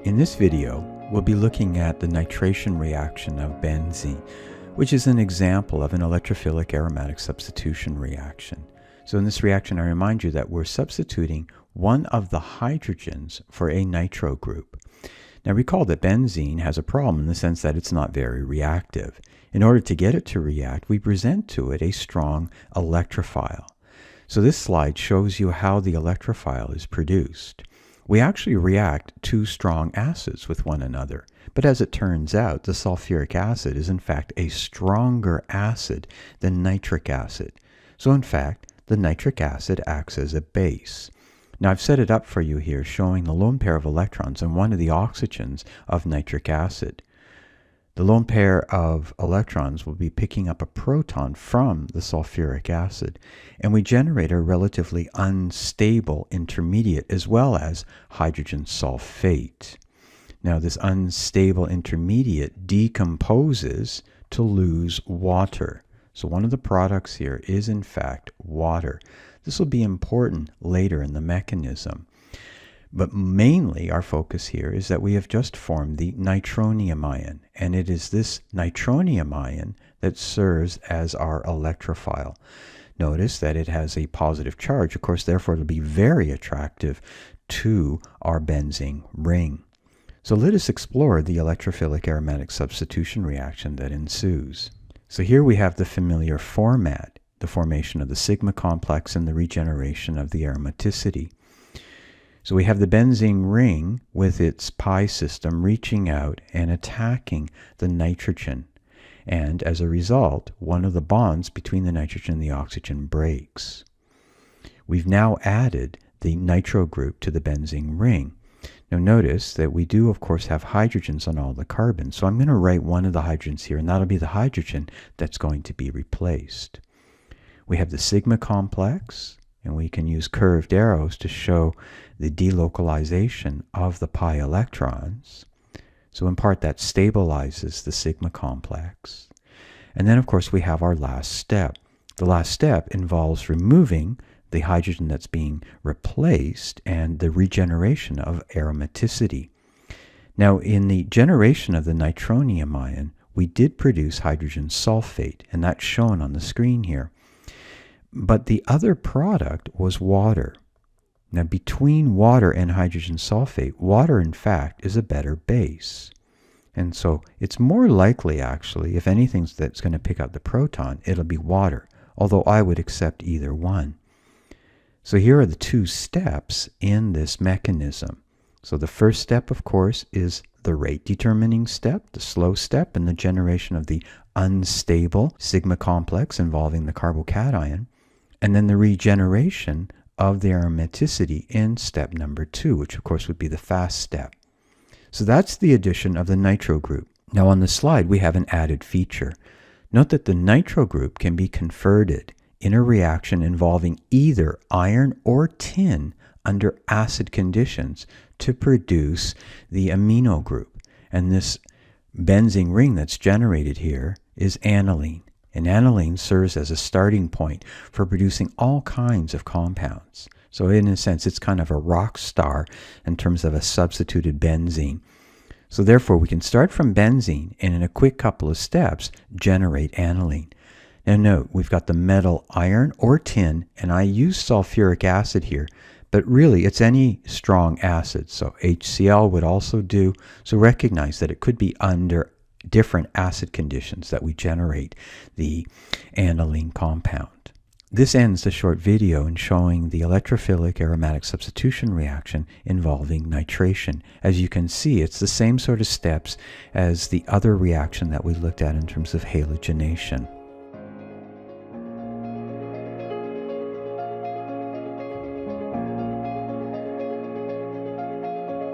In this video, we'll be looking at the nitration reaction of benzene, which is an example of an electrophilic aromatic substitution reaction. So in this reaction, I remind you that we're substituting one of the hydrogens for a nitro group. Now recall that benzene has a problem in the sense that it's not very reactive. In order to get it to react, we present to it a strong electrophile. So this slide shows you how the electrophile is produced. We actually react two strong acids with one another, but as it turns out, the sulfuric acid is in fact a stronger acid than nitric acid. So in fact, the nitric acid acts as a base. Now I've set it up for you here showing the lone pair of electrons on one of the oxygens of nitric acid. The lone pair of electrons will be picking up a proton from the sulfuric acid, and we generate a relatively unstable intermediate as well as hydrogen sulfate. Now this unstable intermediate decomposes to lose water. So one of the products here is in fact water. This will be important later in the mechanism. But mainly our focus here is that we have just formed the nitronium ion, and it is this nitronium ion that serves as our electrophile. Notice that it has a positive charge, of course, therefore it will be very attractive to our benzene ring. So let us explore the electrophilic aromatic substitution reaction that ensues. So here we have the familiar format, the formation of the sigma complex and the regeneration of the aromaticity. So we have the benzene ring with its pi system reaching out and attacking the nitrogen. And as a result, one of the bonds between the nitrogen and the oxygen breaks. We've now added the nitro group to the benzene ring. Now notice that we do of course have hydrogens on all the carbons. So I'm going to write one of the hydrogens here, and that'll be the hydrogen that's going to be replaced. We have the sigma complex, and we can use curved arrows to show the delocalization of the pi electrons. So in part that stabilizes the sigma complex. And then of course we have our last step. The last step involves removing the hydrogen that's being replaced and the regeneration of aromaticity. Now in the generation of the nitronium ion, we did produce hydrogen sulfate, and that's shown on the screen here. But the other product was water. Now between water and hydrogen sulfate, water in fact is a better base. And so it's more likely actually, if anything that's going to pick up the proton, it'll be water, although I would accept either one. So here are the two steps in this mechanism. So the first step, of course, is the rate determining step, the slow step, and the generation of the unstable sigma complex involving the carbocation. And then the regeneration of the aromaticity in step number 2, which of course would be the fast step. So that's the addition of the nitro group. Now on the slide we have an added feature. Note that the nitro group can be converted in a reaction involving either iron or tin under acid conditions to produce the amino group. And this benzene ring that's generated here is aniline. And aniline serves as a starting point for producing all kinds of compounds. So in a sense, it's kind of a rock star in terms of a substituted benzene. So therefore, we can start from benzene and in a quick couple of steps, generate aniline. Now note, we've got the metal iron or tin, and I use sulfuric acid here, but really it's any strong acid. So HCl would also do. So recognize that it could be under different acid conditions that we generate the aniline compound. This ends the short video in showing the electrophilic aromatic substitution reaction involving nitration. As you can see, it's the same sort of steps as the other reaction that we looked at in terms of halogenation.